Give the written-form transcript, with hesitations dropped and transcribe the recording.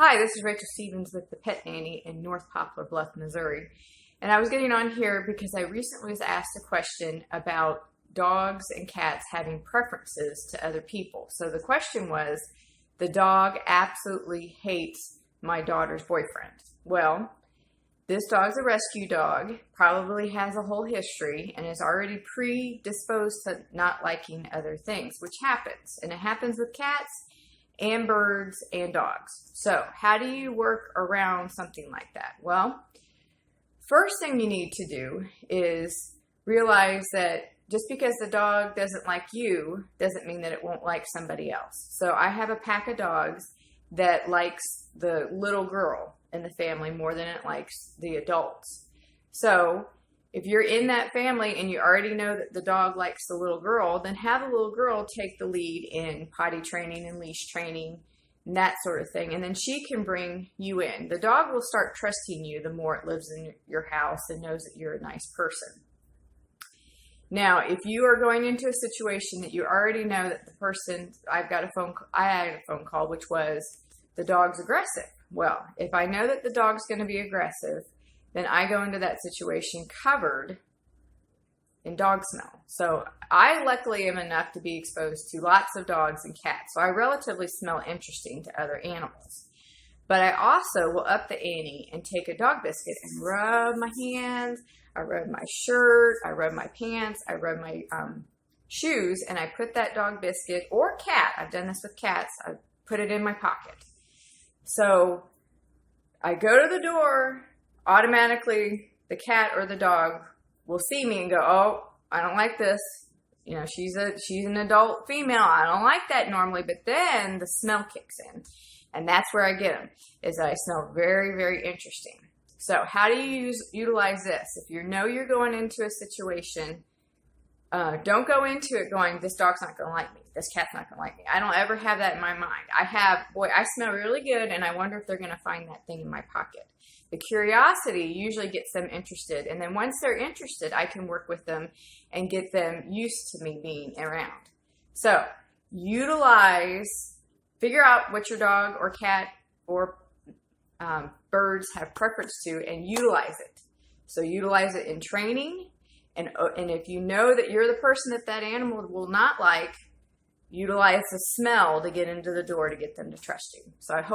Hi, this is Rachel Stevens with the Pet Nanny in North Poplar Bluff, Missouri. And I was getting on here because I recently was asked a question about dogs and cats having preferences to other people. So the question was, the dog absolutely hates my daughter's boyfriend. Well, this dog's a rescue dog, probably has a whole history, and is already predisposed to not liking other things, which happens. And it happens with cats and birds and dogs. So how do you work around something like that? Well, first thing you need to do is realize that just because the dog doesn't like you doesn't mean that it won't like somebody else. So I have a pack of dogs that likes the little girl in the family more than it likes the adults. So if you're in that family and you already know that the dog likes the little girl, then have the little girl take the lead in potty training and leash training and that sort of thing. And then she can bring you in. The dog will start trusting you the more it lives in your house and knows that you're a nice person. Now, if you are going into a situation that you already know that the person, I had a phone call, which was the dog's aggressive. Well, if I know that the dog's going to be aggressive, then I go into that situation covered in dog smell. So I luckily am enough to be exposed to lots of dogs and cats. So I relatively smell interesting to other animals. But I also will up the ante and take a dog biscuit and rub my hands, I rub my shirt, I rub my pants, I rub my shoes, and I put that dog biscuit or cat, I've done this with cats, I put it in my pocket. So I go to the door, automatically the cat or the dog will see me and go, oh, I don't like this. You know, she's an adult female. I don't like that normally. But then the smell kicks in. And that's where I get them, is I smell very, very interesting. So how do you utilize this? If you know you're going into a situation, don't go into it going, this dog's not going to like me. This cat's not going to like me. I don't ever have that in my mind. I smell really good, and I wonder if they're going to find that thing in my pocket. The curiosity usually gets them interested. And then once they're interested, I can work with them and get them used to me being around. So figure out what your dog or cat or birds have preference to and utilize it. So utilize it in training. And if you know that you're the person that animal will not like, utilize the smell to get into the door to get them to trust you. So I hope